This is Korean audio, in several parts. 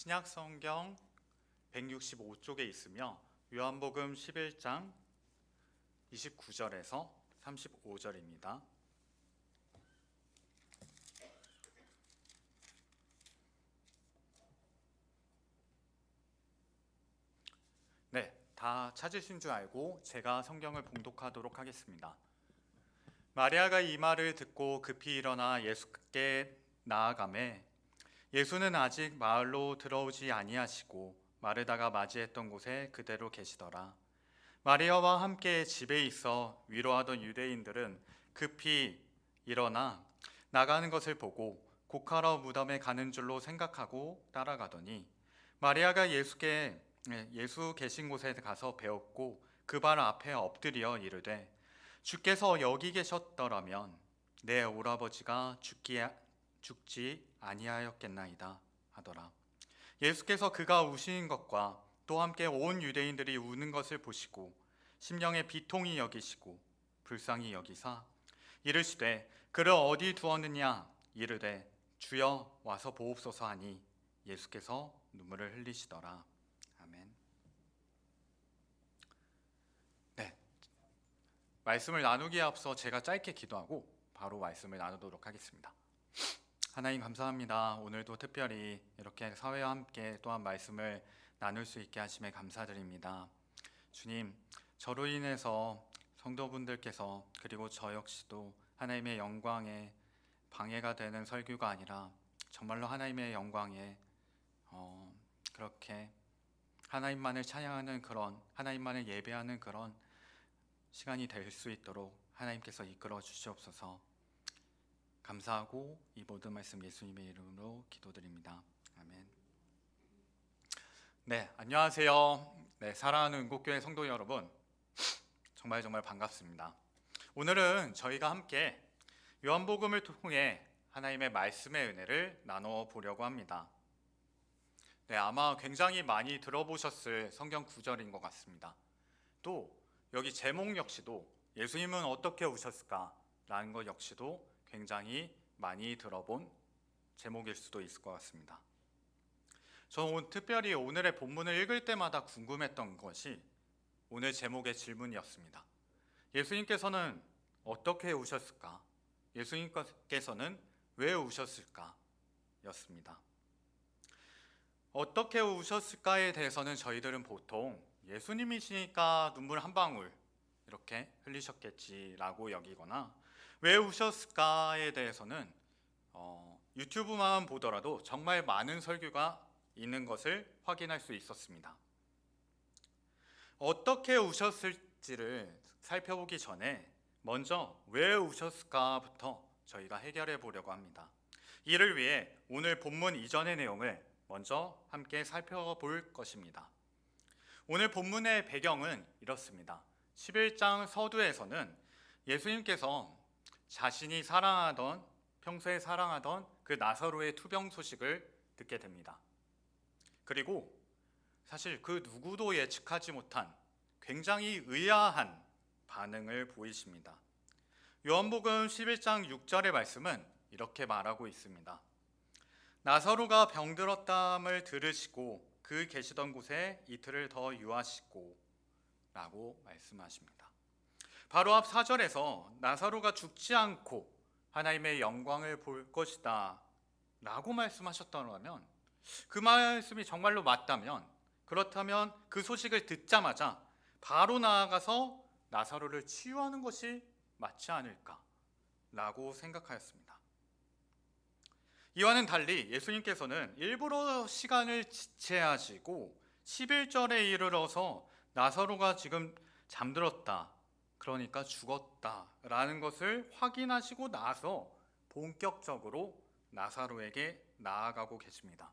신약 성경 165쪽에 있으며 요한복음 11장 29절에서 35절입니다. 네, 다 찾으신 줄 알고 제가 성경을 봉독하도록 하겠습니다. 마리아가 이 말을 듣고 급히 일어나 예수께 나아가매 예수는 아직 마을로 들어오지 아니하시고 마르다가 맞이했던 곳에 그대로 계시더라. 마리아와 함께 집에 있어 위로하던 유대인들은 급히 일어나 나가는 것을 보고 곡하러 무덤에 가는 줄로 생각하고 따라가더니 마리아가 예수 계신 곳에 가서 배웠고 그 발 앞에 엎드려 이르되 주께서 여기 계셨더라면 내 오라버지가 죽지 아니하였겠나이다 하더라. 예수께서 그가 우시는 것과 또 함께 온 유대인들이 우는 것을 보시고 심령에 비통히 여기시고 불쌍히 여기사 이르시되 그를 어디 두었느냐 이르되 주여 와서 보옵소서 하니 예수께서 눈물을 흘리시더라. 아멘. 네, 말씀을 나누기에 앞서 제가 짧게 기도하고 바로 말씀을 나누도록 하겠습니다. 하나님 감사합니다. 오늘도 특별히 이렇게 사회와 함께 또한 말씀을 나눌 수 있게 하심에 감사드립니다. 주님, 저로 인해서 성도분들께서 그리고 저 역시도 하나님의 영광에 방해가 되는 설교가 아니라 정말로 하나님의 영광에 그렇게 하나님만을 찬양하는 그런 하나님만을 예배하는 그런 시간이 될 수 있도록 하나님께서 이끌어 주시옵소서. 감사하고 이 모든 말씀 예수님의 이름으로 기도드립니다. 아멘. 네, 안녕하세요. 네, 사랑하는 은국교회 성도 여러분, 정말 반갑습니다. 오늘은 저희가 함께 요한복음을 통해 하나님의 말씀의 은혜를 나눠 보려고 합니다. 네, 아마 굉장히 많이 들어보셨을 성경 구절인 것 같습니다. 또 여기 제목 역시도 예수님은 어떻게 오셨을까라는 것 역시도 굉장히 많이 들어본 제목일 수도 있을 것 같습니다. 저는 특별히 오늘의 본문을 읽을 때마다 궁금했던 것이 오늘 제목의 질문이었습니다. 예수님께서는 어떻게 오셨을까? 예수님께서는 왜 오셨을까? 였습니다. 어떻게 오셨을까에 대해서는 저희들은 보통 예수님이시니까 눈물 한 방울 이렇게 흘리셨겠지라고 여기거나 왜 오셨을까에 대해서는 유튜브만 보더라도 정말 많은 설교가 있는 것을 확인할 수 있었습니다. 어떻게 오셨을지를 살펴보기 전에 먼저 왜 오셨을까부터 저희가 해결해 보려고 합니다. 이를 위해 오늘 본문 이전의 내용을 먼저 함께 살펴볼 것입니다. 오늘 본문의 배경은 이렇습니다. 11장 서두에서는 예수님께서 자신이 평소에 사랑하던 그 나사로의 투병 소식을 듣게 됩니다. 그리고 사실 그 누구도 예측하지 못한 굉장히 의아한 반응을 보이십니다. 요한복음 11장 6절의 말씀은 이렇게 말하고 있습니다. 나사로가 병들었담을 들으시고 그 계시던 곳에 이틀을 더 유하시고 라고 말씀하십니다. 바로 앞 4절에서 나사로가 죽지 않고 하나님의 영광을 볼 것이다 라고 말씀하셨다면 그 말씀이 정말로 맞다면 그렇다면 그 소식을 듣자마자 바로 나아가서 나사로를 치유하는 것이 맞지 않을까 라고 생각하였습니다. 이와는 달리 예수님께서는 일부러 시간을 지체하시고 11절에 이르러서 나사로가 지금 잠들었다, 그러니까 죽었다라는 것을 확인하시고 나서 본격적으로 나사로에게 나아가고 계십니다.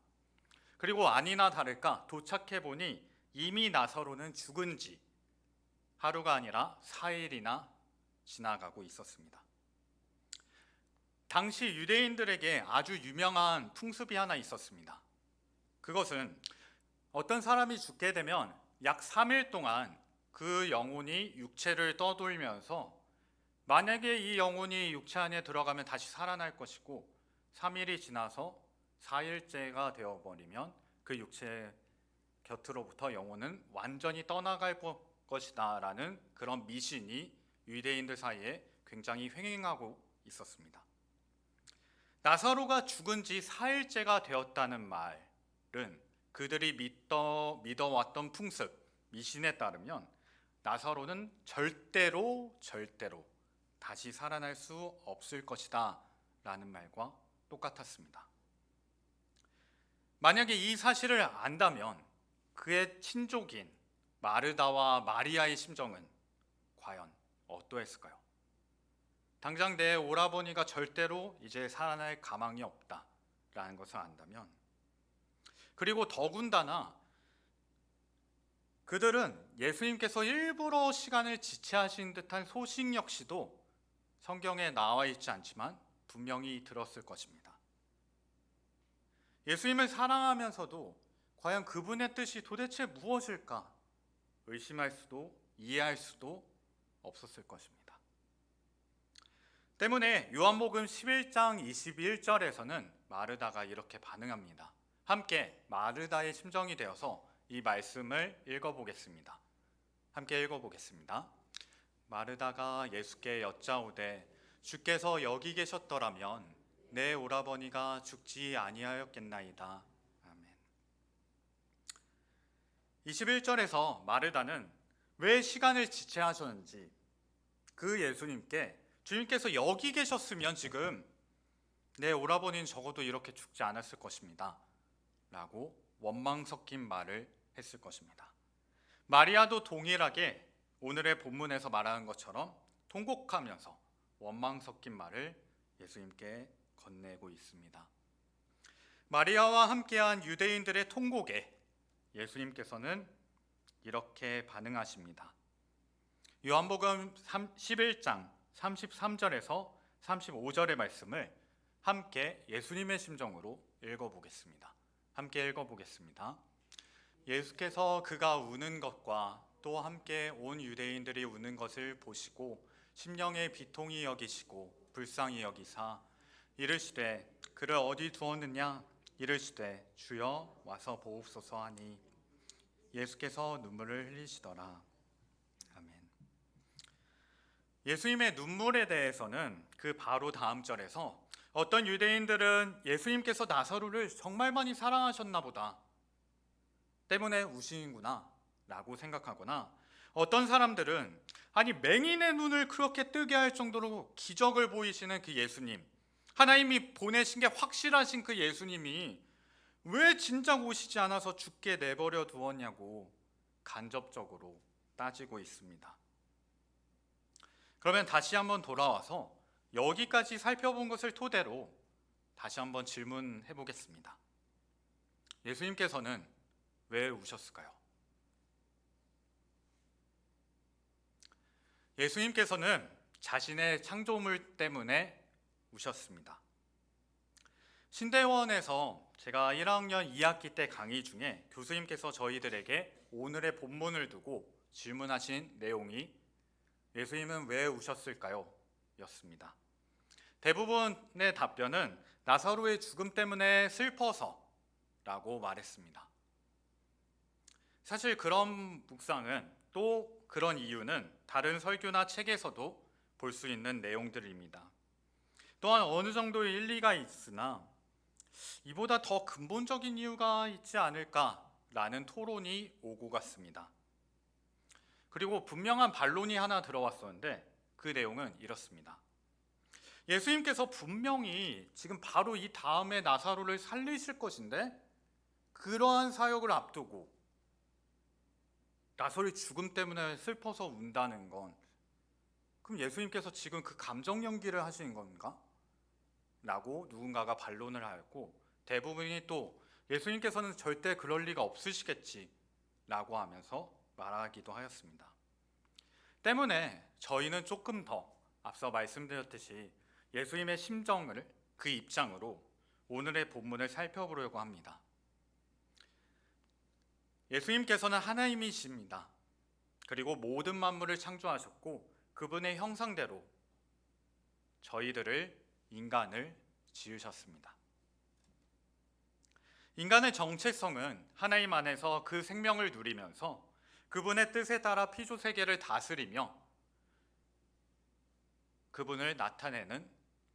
그리고 아니나 다를까 도착해 보니 이미 나사로는 죽은 지 하루가 아니라 4일이나 지나가고 있었습니다. 당시 유대인들에게 아주 유명한 풍습이 하나 있었습니다. 그것은 어떤 사람이 죽게 되면 약 3일 동안 그 영혼이 육체를 떠돌면서 만약에 이 영혼이 육체 안에 들어가면 다시 살아날 것이고 3일이 지나서 4일째가 되어버리면 그 육체 곁으로부터 영혼은 완전히 떠나갈 것이다 라는 그런 미신이 유대인들 사이에 굉장히 횡행하고 있었습니다. 나사로가 죽은 지 4일째가 되었다는 말은 그들이 믿어왔던 풍습, 미신에 따르면 나사로는 절대로 다시 살아날 수 없을 것이다 라는 말과 똑같았습니다. 만약에 이 사실을 안다면 그의 친족인 마르다와 마리아의 심정은 과연 어떠했을까요? 당장 내 오라버니가 절대로 이제 살아날 가망이 없다라는 것을 안다면, 그리고 더군다나 그들은 예수님께서 일부러 시간을 지체하신 듯한 소식 역시도 성경에 나와 있지 않지만 분명히 들었을 것입니다. 예수님을 사랑하면서도 과연 그분의 뜻이 도대체 무엇일까 의심할 수도 이해할 수도 없었을 것입니다. 때문에 요한복음 11장 21절에서는 마르다가 이렇게 반응합니다. 함께 마르다의 심정이 되어서 이 말씀을 읽어보겠습니다. 함께 읽어보겠습니다. 마르다가 예수께 여짜오되 주께서 여기 계셨더라면 내 오라버니가 죽지 아니하였겠나이다. 아멘. 21절에서 마르다는 왜 시간을 지체하셨는지, 그 예수님께 주님께서 여기 계셨으면 지금 내 오라버니는 적어도 이렇게 죽지 않았을 것입니다 라고 원망 섞인 말을 했을 것입니다. 마리아도 동일하게 오늘의 본문에서 말하는 것처럼 통곡하면서 원망 섞인 말을 예수님께 건네고 있습니다. 마리아와 함께한 유대인들의 통곡에 예수님께서는 이렇게 반응하십니다. 요한복음 11장 33절에서 35절의 말씀을 함께 예수님의 심정으로 읽어보겠습니다. 함께 읽어보겠습니다. 예수께서 그가 우는 것과 또 함께 온 유대인들이 우는 것을 보시고 심령의 비통히 여기시고 불쌍히 여기사 이르시되 그를 어디 두었느냐 이르시되 주여 와서 보옵소서 하니 예수께서 눈물을 흘리시더라. 아멘. 예수님의 눈물에 대해서는 그 바로 다음 절에서 어떤 유대인들은 예수님께서 나사로를 정말 많이 사랑하셨나 보다 때문에 우시는구나 라고 생각하거나, 어떤 사람들은 아니 맹인의 눈을 그렇게 뜨게 할 정도로 기적을 보이시는 그 예수님, 하나님이 보내신 게 확실하신 그 예수님이 왜 진작 오시지 않아서 죽게 내버려 두었냐고 간접적으로 따지고 있습니다. 그러면 다시 한번 돌아와서 여기까지 살펴본 것을 토대로 다시 한번 질문해 보겠습니다. 예수님께서는 왜 우셨을까요? 예수님께서는 자신의 창조물 때문에 우셨습니다. 신대원에서 제가 1학년 2학기 때 강의 중에 교수님께서 저희들에게 오늘의 본문을 두고 질문하신 내용이 예수님은 왜 우셨을까요? 였습니다. 대부분의 답변은 나사로의 죽음 때문에 슬퍼서 라고 말했습니다. 사실 그런 묵상은, 또 그런 이유는 다른 설교나 책에서도 볼 수 있는 내용들입니다. 또한 어느 정도의 일리가 있으나 이보다 더 근본적인 이유가 있지 않을까라는 토론이 오고 갔습니다. 그리고 분명한 반론이 하나 들어왔었는데 그 내용은 이렇습니다. 예수님께서 분명히 지금 바로 이 다음에 나사로를 살리실 것인데 그러한 사역을 앞두고 나사로의 죽음 때문에 슬퍼서 운다는 건, 그럼 예수님께서 지금 그 감정 연기를 하시는 건가? 라고 누군가가 반론을 하였고, 대부분이 또 예수님께서는 절대 그럴 리가 없으시겠지 라고 하면서 말하기도 하였습니다. 때문에 저희는 조금 더 앞서 말씀드렸듯이 예수님의 심정을 그 입장으로 오늘의 본문을 살펴보려고 합니다. 예수님께서는 하나님이십니다. 그리고 모든 만물을 창조하셨고 그분의 형상대로 저희들을, 인간을 지으셨습니다. 인간의 정체성은 하나님 안에서 그 생명을 누리면서 그분의 뜻에 따라 피조 세계를 다스리며 그분을 나타내는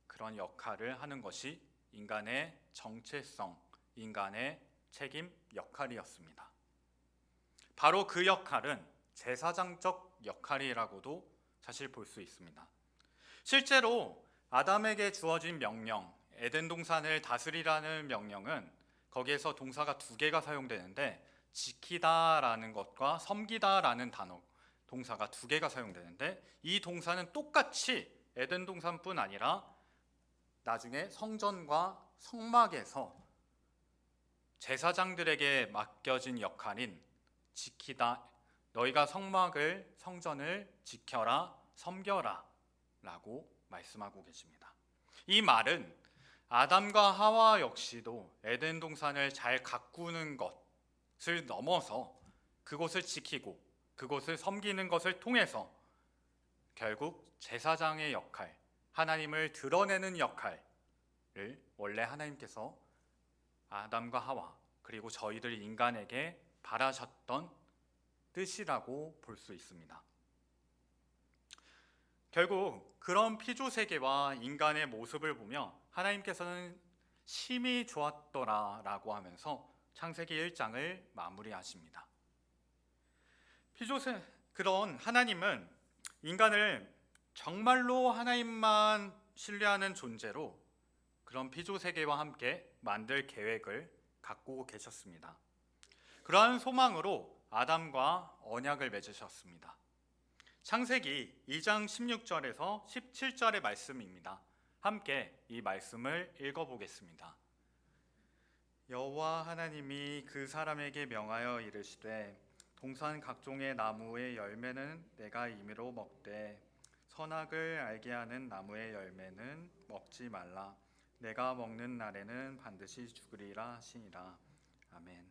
그런 역할을 하는 것이 인간의 정체성, 인간의 책임 역할이었습니다. 바로 그 역할은 제사장적 역할이라고도 사실 볼 수 있습니다. 실제로 아담에게 주어진 명령, 에덴 동산을 다스리라는 명령은 거기에서 동사가 두 개가 사용되는데 지키다라는 것과 섬기다라는 단어, 동사가 두 개가 사용되는데 이 동사는 똑같이 에덴 동산뿐 아니라 나중에 성전과 성막에서 제사장들에게 맡겨진 역할인 지키다, 너희가 성전을 지켜라, 섬겨라 라고 말씀하고 계십니다. 이 말은 아담과 하와 역시도 에덴 동산을 잘 가꾸는 것을 넘어서 그곳을 지키고 그곳을 섬기는 것을 통해서 결국 제사장의 역할, 하나님을 드러내는 역할을 원래 하나님께서 아담과 하와 그리고 저희들 인간에게 바라셨던 뜻이라고 볼 수 있습니다. 결국 그런 피조 세계와 인간의 모습을 보며 하나님께서는 심히 좋았더라라고 하면서 창세기 1장을 마무리하십니다. 그런 하나님은 인간을 정말로 하나님만 신뢰하는 존재로 그런 피조 세계와 함께 만들 계획을 갖고 계셨습니다. 그러한 소망으로 아담과 언약을 맺으셨습니다. 창세기 2장 16절에서 17절의 말씀입니다. 함께 이 말씀을 읽어보겠습니다. 여호와 하나님이 그 사람에게 명하여 이르시되 동산 각종의 나무의 열매는 내가 임의로 먹되 선악을 알게 하는 나무의 열매는 먹지 말라. 내가 먹는 날에는 반드시 죽으리라 하시니라. 아멘.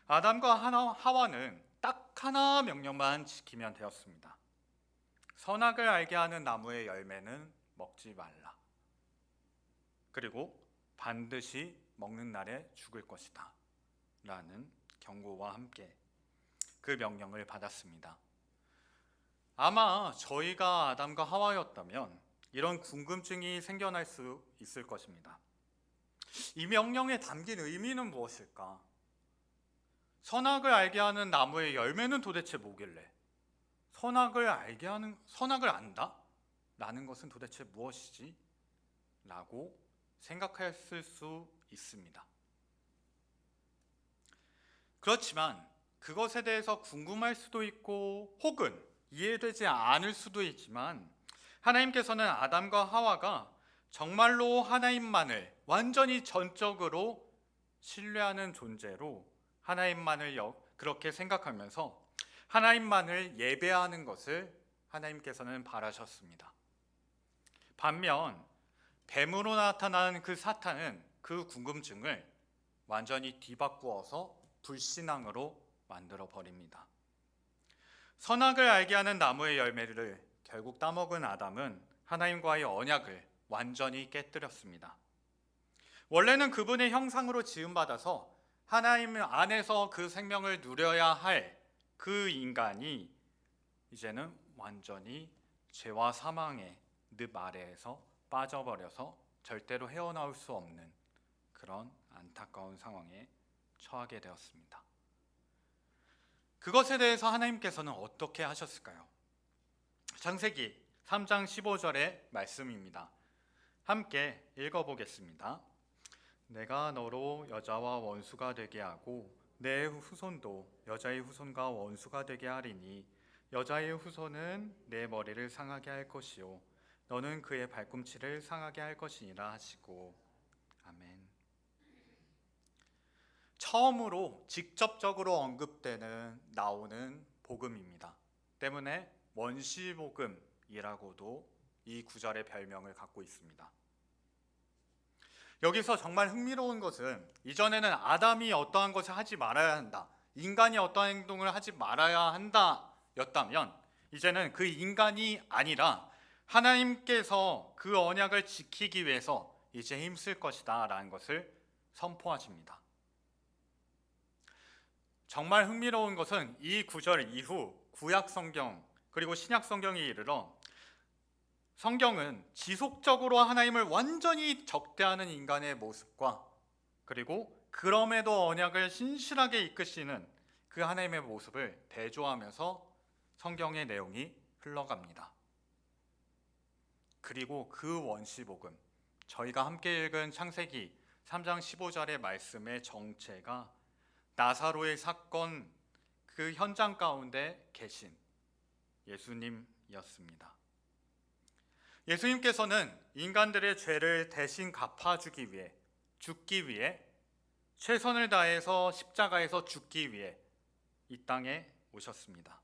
아담과 하와는 딱 하나 명령만 지키면 되었습니다. 선악을 알게 하는 나무의 열매는 먹지 말라. 그리고 반드시 먹는 날에 죽을 것이다 라는 경고와 함께 그 명령을 받았습니다. 아마 저희가 아담과 하와였다면 이런 궁금증이 생겨날 수 있을 것입니다. 이 명령에 담긴 의미는 무엇일까? 선악을 알게 하는 나무의 열매는 도대체 뭐길래? 선악을 안다? 라는 것은 도대체 무엇이지? 라고 생각했을 수 있습니다. 그렇지만 그것에 대해서 궁금할 수도 있고 혹은 이해되지 않을 수도 있지만 하나님께서는 아담과 하와가 정말로 하나님만을 완전히 전적으로 신뢰하는 존재로 하나님만을 그렇게 생각하면서 하나님만을 예배하는 것을 하나님께서는 바라셨습니다. 반면 뱀으로 나타난 그 사탄은 그 궁금증을 완전히 뒤바꾸어서 불신앙으로 만들어 버립니다. 선악을 알게 하는 나무의 열매를 결국 따먹은 아담은 하나님과의 언약을 완전히 깨뜨렸습니다. 원래는 그분의 형상으로 지음받아서 하나님 안에서 그 생명을 누려야 할 그 인간이 이제는 완전히 죄와 사망의 늪 아래에서 빠져버려서 절대로 헤어나올 수 없는 그런 안타까운 상황에 처하게 되었습니다. 그것에 대해서 하나님께서는 어떻게 하셨을까요? 창세기 3장 15절의 말씀입니다. 함께 읽어보겠습니다. 내가 너로 여자와 원수가 되게 하고 내 후손도 여자의 후손과 원수가 되게 하리니 여자의 후손은 내 머리를 상하게 할 것이요 너는 그의 발꿈치를 상하게 할 것이니라 하시고. 아멘. 처음으로 직접적으로 나오는 복음입니다. 때문에 원시복음이라고도 이 구절의 별명을 갖고 있습니다. 여기서 정말 흥미로운 것은 이전에는 아담이 어떠한 것을 하지 말아야 한다, 인간이 어떠한 행동을 하지 말아야 한다 였다면 이제는 그 인간이 아니라 하나님께서 그 언약을 지키기 위해서 이제 힘쓸 것이다 라는 것을 선포하십니다. 정말 흥미로운 것은 이 구절 이후 구약 성경 그리고 신약 성경에 이르러 성경은 지속적으로 하나님을 완전히 적대하는 인간의 모습과 그리고 그럼에도 언약을 신실하게 이끄시는 그 하나님의 모습을 대조하면서 성경의 내용이 흘러갑니다. 그리고 그 원시복음, 저희가 함께 읽은 창세기 3장 15절의 말씀의 정체가 나사로의 사건 그 현장 가운데 계신 예수님이었습니다. 예수님께서는 인간들의 죄를 대신 갚아주기 위해, 죽기 위해, 최선을 다해서 십자가에서 죽기 위해 이 땅에 오셨습니다.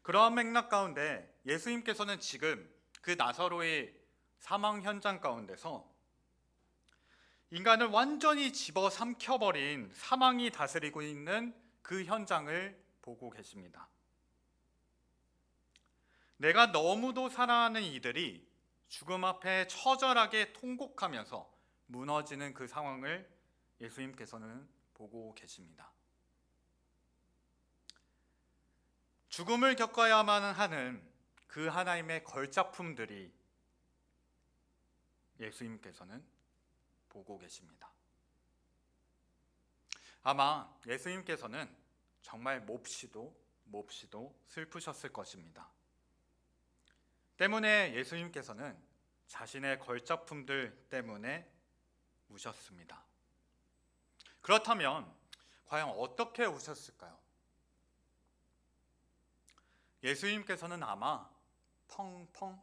그러한 맥락 가운데 예수님께서는 지금 그 나사로의 사망 현장 가운데서 인간을 완전히 집어삼켜버린 사망이 다스리고 있는 그 현장을 보고 계십니다. 내가 너무도 사랑하는 이들이 죽음 앞에 처절하게 통곡하면서 무너지는 그 상황을 예수님께서는 보고 계십니다. 죽음을 겪어야만 하는 그 하나님의 걸작품들이 예수님께서는 보고 계십니다. 아마 예수님께서는 정말 몹시도 슬프셨을 것입니다. 때문에 예수님께서는 자신의 걸작품들 때문에 우셨습니다. 그렇다면 과연 어떻게 우셨을까요? 예수님께서는 아마 펑펑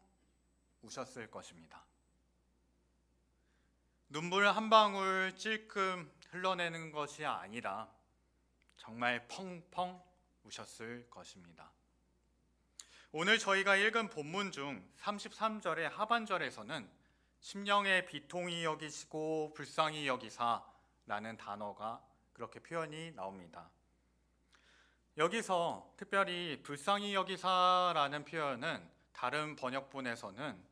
우셨을 것입니다. 눈물 한 방울 찔끔 흘러내는 것이 아니라 정말 펑펑 우셨을 것입니다. 오늘 저희가 읽은 본문 중 33절의 하반절에서는 심령의 비통히 여기시고 불쌍히 여기사라는 단어가 그렇게 표현이 나옵니다. 여기서 특별히 불쌍히 여기사라는 표현은 다른 번역본에서는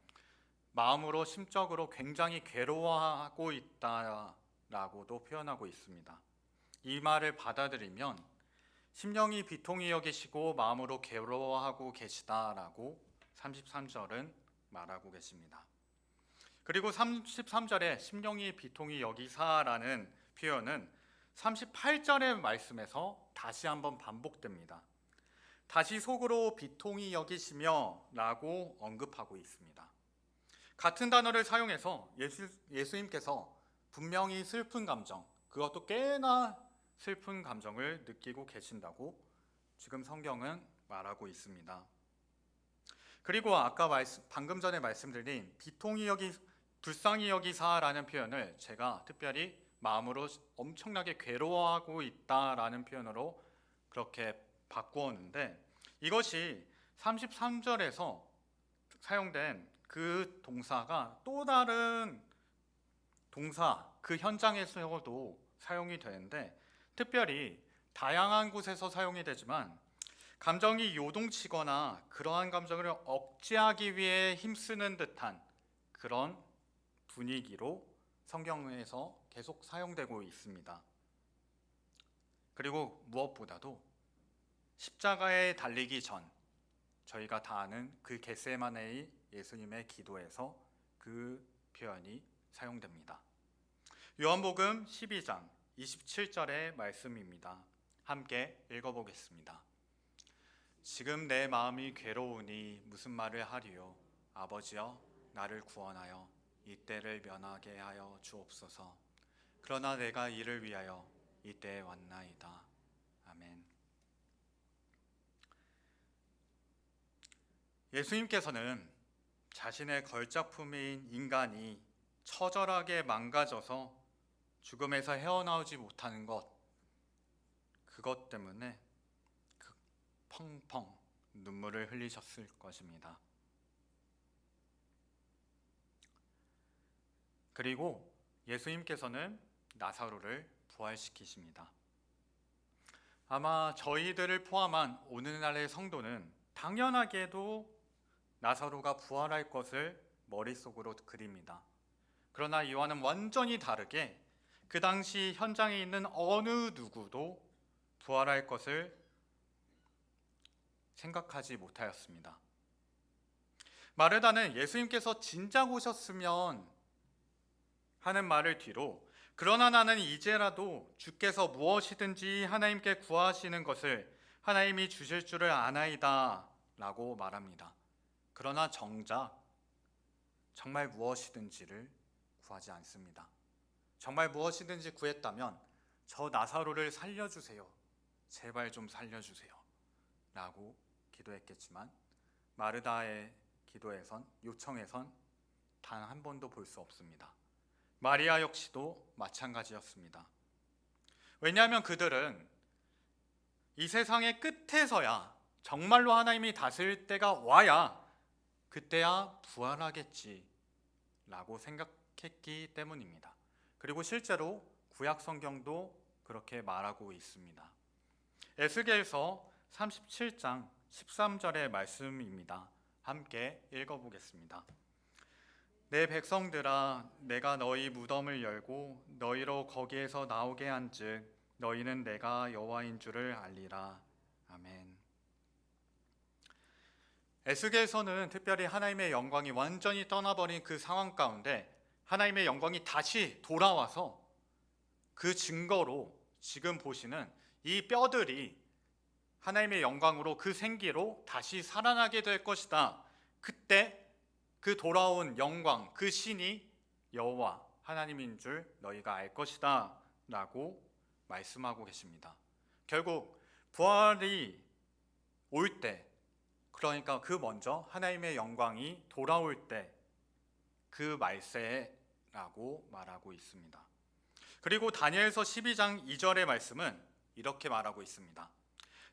마음으로 심적으로 굉장히 괴로워하고 있다라고도 표현하고 있습니다. 이 말을 받아들이면 심령이 비통히 여기시고 마음으로 괴로워하고 계시다라고 33절은 말하고 계십니다. 그리고 33절에 심령이 비통히 여기사라는 표현은 38절의 말씀에서 다시 한번 반복됩니다. 다시 속으로 비통히 여기시며 라고 언급하고 있습니다. 같은 단어를 사용해서 예수님께서 분명히 슬픈 감정, 그것도 꽤나 슬픈 감정을 느끼고 계신다고 지금 성경은 말하고 있습니다. 그리고 아까 방금 전에 말씀드린 불쌍히 여기사라는 표현을 제가 특별히 마음으로 엄청나게 괴로워하고 있다라는 표현으로 그렇게 바꾸었는데, 이것이 33절에서 사용된 그 동사가 또 다른 동사 그 현장에서도 사용이 되는데, 특별히 다양한 곳에서 사용이 되지만 감정이 요동치거나 그러한 감정을 억제하기 위해 힘쓰는 듯한 그런 분위기로 성경에서 계속 사용되고 있습니다. 그리고 무엇보다도 십자가에 달리기 전 저희가 다 아는 그 겟세마네의 예수님의 기도에서 그 표현이 사용됩니다. 요한복음 12장 27절의 말씀입니다. 함께 읽어보겠습니다. 지금 내 마음이 괴로우니 무슨 말을 하리요? 아버지여, 나를 구원하여 이때를 면하게 하여 주옵소서. 그러나 내가 이를 위하여 이때에 왔나이다. 아멘. 예수님께서는 자신의 걸작품인 인간이 처절하게 망가져서 죽음에서 헤어나오지 못하는 그것 때문에 펑펑 눈물을 흘리셨을 것입니다. 그리고 예수님께서는 나사로를 부활시키십니다. 아마 저희들을 포함한 오늘날의 성도는 당연하게도 나사로가 부활할 것을 머릿속으로 그립니다. 그러나 이와는 완전히 다르게 그 당시 현장에 있는 어느 누구도 부활할 것을 생각하지 못하였습니다. 마르다는 예수님께서 진작 오셨으면 하는 말을 뒤로 그러나 나는 이제라도 주께서 무엇이든지 하나님께 구하시는 것을 하나님이 주실 줄을 아나이다 라고 말합니다. 그러나 정작 정말 무엇이든지를 구하지 않습니다. 정말 무엇이든지 구했다면 저 나사로를 살려주세요. 제발 좀 살려주세요 라고 기도했겠지만 마르다의 기도에선 요청에선 단 한 번도 볼 수 없습니다. 마리아 역시도 마찬가지였습니다. 왜냐하면 그들은 이 세상의 끝에서야 정말로 하나님이 다스릴 때가 와야 그때야 부활하겠지 라고 생각했기 때문입니다. 그리고 실제로 구약 성경도 그렇게 말하고 있습니다. 에스겔서 37장 13절의 말씀입니다. 함께 읽어보겠습니다. 내 백성들아, 내가 너희 무덤을 열고 너희로 거기에서 나오게 한즉 너희는 내가 여호와인 줄을 알리라. 아멘. 에스겔서는 특별히 하나님의 영광이 완전히 떠나버린 그 상황 가운데 하나님의 영광이 다시 돌아와서 그 증거로 지금 보시는 이 뼈들이 하나님의 영광으로 그 생기로 다시 살아나게 될 것이다. 그때 그 돌아온 영광, 그 신이 여호와 하나님인 줄 너희가 알 것이다 라고 말씀하고 계십니다. 결국 부활이 올 때, 그러니까 그 먼저 하나님의 영광이 돌아올 때 그 말세라고 말하고 있습니다. 그리고 다니엘서 12장 2절의 말씀은 이렇게 말하고 있습니다.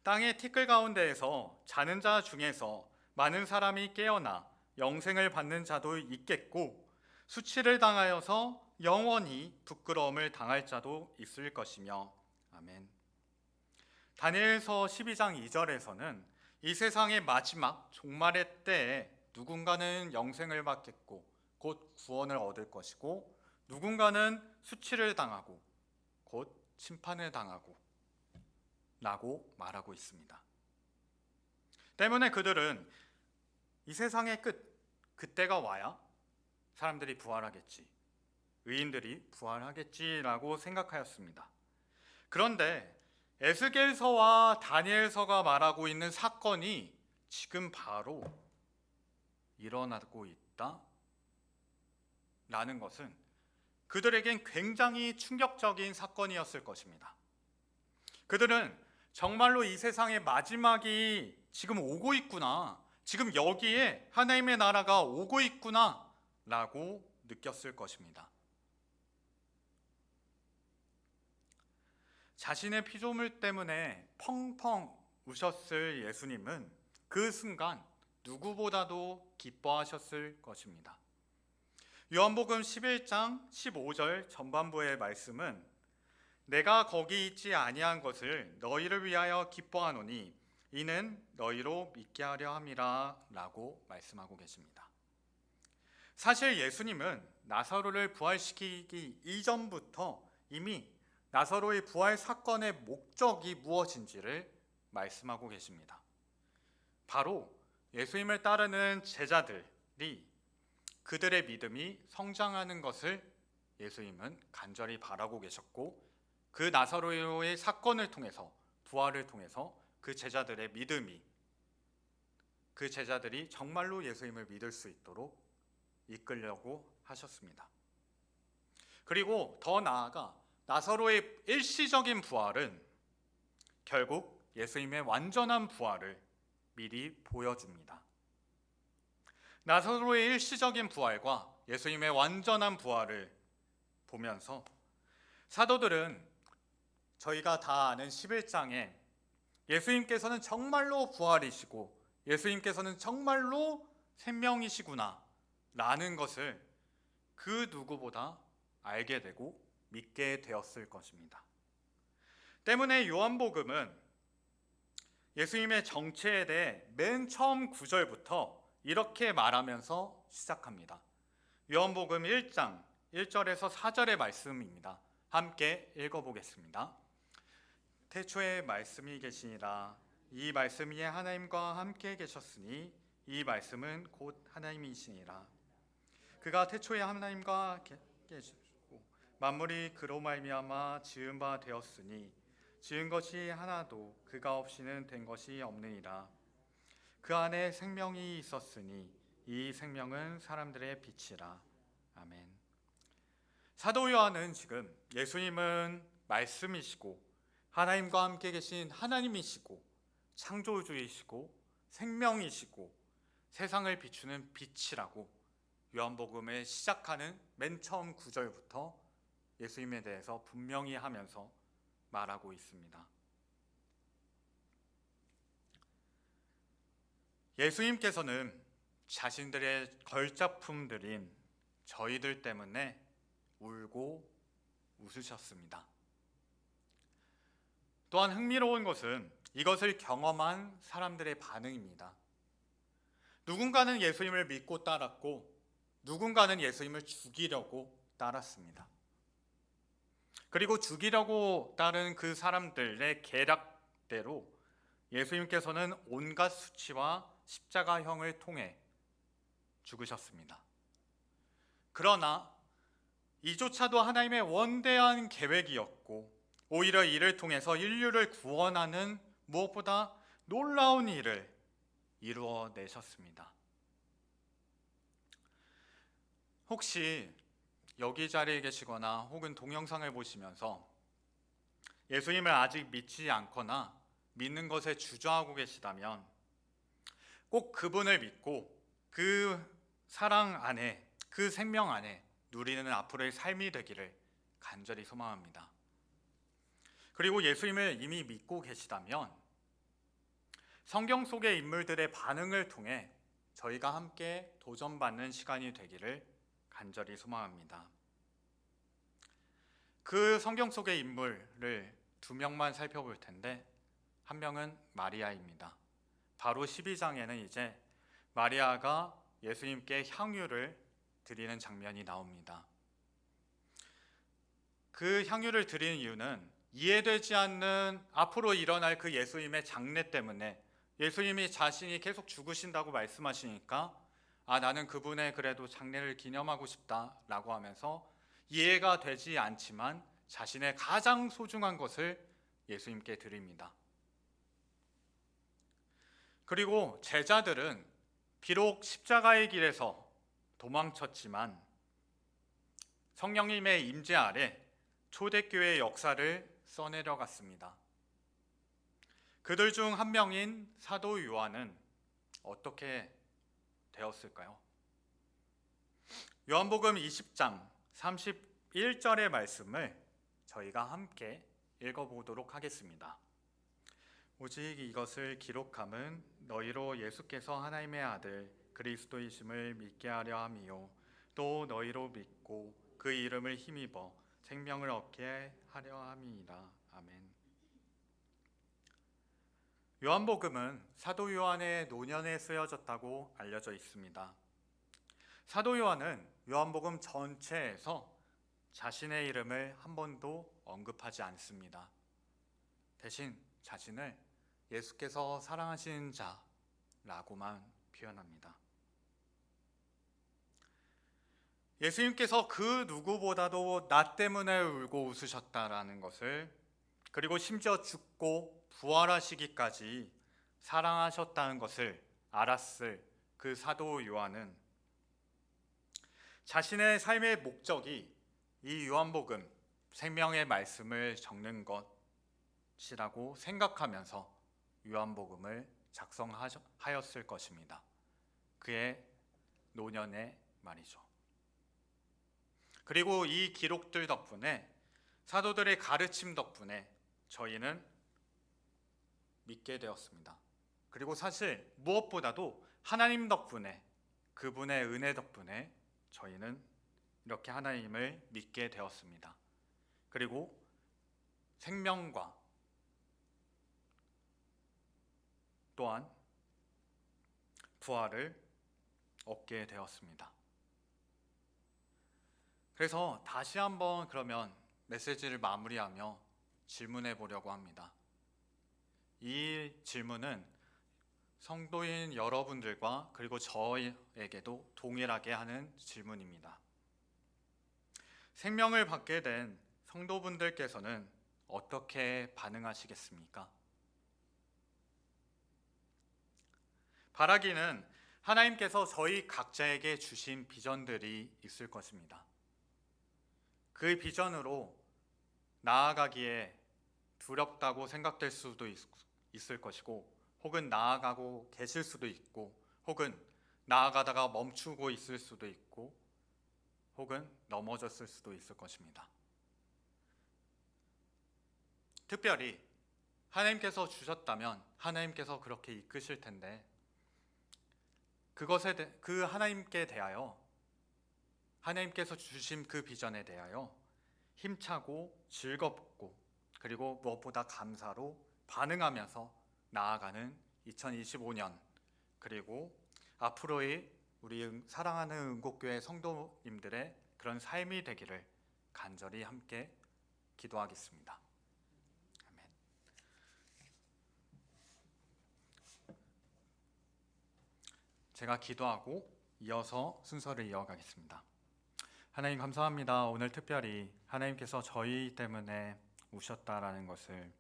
땅의 티끌 가운데에서 자는 자 중에서 많은 사람이 깨어나 영생을 받는 자도 있겠고 수치를 당하여서 영원히 부끄러움을 당할 자도 있을 것이며. 아멘. 다니엘서 12장 2절에서는 이 세상의 마지막 종말의 때에 누군가는 영생을 받겠고 곧 구원을 얻을 것이고 누군가는 수치를 당하고 곧 심판을 당하고 라고 말하고 있습니다. 때문에 그들은 이 세상의 끝, 그때가 와야 사람들이 부활하겠지, 의인들이 부활하겠지라고 생각하였습니다. 그런데 에스겔서와 다니엘서가 말하고 있는 사건이 지금 바로 일어나고 있다 라는 것은 그들에겐 굉장히 충격적인 사건이었을 것입니다. 그들은 정말로 이 세상의 마지막이 지금 오고 있구나, 지금 여기에 하나님의 나라가 오고 있구나 라고 느꼈을 것입니다. 자신의 피조물 때문에 펑펑 우셨을 예수님은 그 순간 누구보다도 기뻐하셨을 것입니다. 요한복음 11장 15절 전반부의 말씀은 내가 거기 있지 아니한 것을 너희를 위하여 기뻐하노니 이는 너희로 믿게 하려 함이라 라고 말씀하고 계십니다. 사실 예수님은 나사로를 부활시키기 이전부터 이미 나사로의 부활 사건의 목적이 무엇인지를 말씀하고 계십니다. 바로 예수님을 따르는 제자들이 그들의 믿음이 성장하는 것을 예수님은 간절히 바라고 계셨고 그 나사로의 사건을 통해서, 부활을 통해서 그 제자들의 믿음이, 그 제자들이 정말로 예수님을 믿을 수 있도록 이끌려고 하셨습니다. 그리고 더 나아가 나사로의 일시적인 부활은 결국 예수님의 완전한 부활을 미리 보여줍니다. 나사로의 일시적인 부활과 예수님의 완전한 부활을 보면서 사도들은 저희가 다 아는 11장에 예수님께서는 정말로 부활이시고 예수님께서는 정말로 생명이시구나 라는 것을 그 누구보다 알게 되고 믿게 되었을 것입니다. 때문에 요한복음은 예수님의 정체에 대해 맨 처음 9절부터 이렇게 말하면서 시작합니다. 요한복음 1장 1절에서 4절의 말씀입니다. 함께 읽어보겠습니다. 태초에 말씀이 계시니라. 이 말씀이 하나님과 함께 계셨으니 이 말씀은 곧 하나님이시니라. 그가 태초에 하나님과 계시고 만물이 그로 말미암아 지은 바 되었으니 지은 것이 하나도 그가 없이는 된 것이 없느니라. 그 안에 생명이 있었으니 이 생명은 사람들의 빛이라. 아멘. 사도 요한은 지금 예수님은 말씀이시고 하나님과 함께 계신 하나님이시고 창조주이시고 생명이시고 세상을 비추는 빛이라고 요한복음을 시작하는 맨 처음 구절부터 예수님에 대해서 분명히 하면서 말하고 있습니다. 예수님께서는 자신들의 걸작품들인 저희들 때문에 울고 웃으셨습니다. 또한 흥미로운 것은 이것을 경험한 사람들의 반응입니다. 누군가는 예수님을 믿고 따랐고 누군가는 예수님을 죽이려고 따랐습니다. 그리고 죽이려고 따른 그 사람들의 계략대로 예수님께서는 온갖 수치와 십자가형을 통해 죽으셨습니다. 그러나 이조차도 하나님의 원대한 계획이었고 오히려 이를 통해서 인류를 구원하는 무엇보다 놀라운 일을 이루어내셨습니다. 혹시 여기 자리에 계시거나 혹은 동영상을 보시면서 예수님을 아직 믿지 않거나 믿는 것에 주저하고 계시다면 꼭 그분을 믿고 그 사랑 안에, 그 생명 안에 누리는 앞으로의 삶이 되기를 간절히 소망합니다. 그리고 예수님을 이미 믿고 계시다면 성경 속의 인물들의 반응을 통해 저희가 함께 도전받는 시간이 되기를 간절히 소망합니다. 그 성경 속의 인물을 두 명만 살펴볼 텐데 한 명은 마리아입니다. 바로 12장에는 이제 마리아가 예수님께 향유를 드리는 장면이 나옵니다. 그 향유를 드리는 이유는 이해되지 않는 앞으로 일어날 그 예수님의 장례 때문에 예수님이 자신이 계속 죽으신다고 말씀하시니까 나는 그분의 그래도 장례를 기념하고 싶다라고 하면서 이해가 되지 않지만 자신의 가장 소중한 것을 예수님께 드립니다. 그리고 제자들은 비록 십자가의 길에서 도망쳤지만 성령님의 임재 아래 초대교회의 역사를 써내려갔습니다. 그들 중 한 명인 사도 요한은 어떻게 되었을까요? 요한복음 20장 31절의 말씀을 저희가 함께 읽어보도록 하겠습니다. 오직 이것을 기록함은 너희로 예수께서 하나님의 아들 그리스도이심을 믿게 하려 함이요 또 너희로 믿고 그 이름을 힘입어 생명을 얻게 하려 함이니라. 아멘. 요한복음은 사도 요한의 노년에 쓰여졌다고 알려져 있습니다. 사도 요한은 요한복음 전체에서 자신의 이름을 한 번도 언급하지 않습니다. 대신 자신을 예수께서 사랑하시는 자라고만 표현합니다. 예수님께서 그 누구보다도 나 때문에 울고 웃으셨다라는 것을, 그리고 심지어 죽고 부활하시기까지 사랑하셨다는 것을 알았을 그 사도 요한은 자신의 삶의 목적이 이 요한복음 생명의 말씀을 적는 것이라고 생각하면서 요한복음을 작성하였을 것입니다. 그의 노년의 말이죠. 그리고 이 기록들 덕분에, 사도들의 가르침 덕분에 저희는 믿게 되었습니다. 그리고 사실 무엇보다도 하나님 덕분에, 그분의 은혜 덕분에 저희는 이렇게 하나님을 믿게 되었습니다. 그리고 생명과 또한 부활을 얻게 되었습니다. 그래서 다시 한번 그러면 메시지를 마무리하며 질문해 보려고 합니다. 이 질문은 성도인 여러분들과 그리고 저에게도 동일하게 하는 질문입니다. 생명을 받게 된 성도분들께서는 어떻게 반응하시겠습니까? 바라기는 하나님께서 저희 각자에게 주신 비전들이 있을 것입니다. 그 비전으로 나아가기에 두렵다고 생각될 수도 있을 것이고, 혹은 나아가고 계실 수도 있고, 혹은 나아가다가 멈추고 있을 수도 있고, 혹은 넘어졌을 수도 있을 것입니다. 특별히 하나님께서 주셨다면 하나님께서 그렇게 이끄실 텐데, 그 하나님께 대하여, 하나님께서 주신 그 비전에 대하여 힘차고 즐겁고 그리고 무엇보다 감사로 반응하면서 나아가는 2025년, 그리고 앞으로의 우리 사랑하는 은곡교회 성도님들의 그런 삶이 되기를 간절히 함께 기도하겠습니다. 아멘. 제가 기도하고 이어서 순서를 이어가겠습니다. 하나님 감사합니다. 오늘 특별히 하나님께서 저희 때문에 우셨다라는 것을,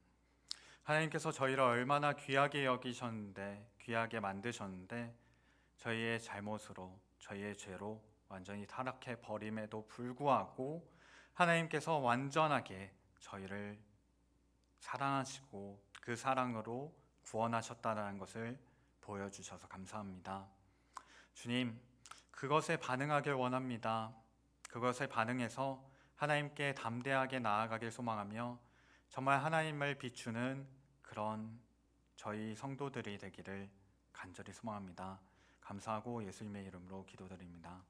하나님께서 저희를 얼마나 귀하게 여기셨는데, 귀하게 만드셨는데, 저희의 잘못으로, 저희의 죄로 완전히 타락해 버림에도 불구하고 하나님께서 완전하게 저희를 사랑하시고 그 사랑으로 구원하셨다는 것을 보여주셔서 감사합니다. 주님, 그것에 반응하길 원합니다. 그것에 반응해서 하나님께 담대하게 나아가길 소망하며 정말 하나님을 비추는 그런 저희 성도들이 되기를 간절히 소망합니다. 감사하고 예수님의 이름으로 기도드립니다.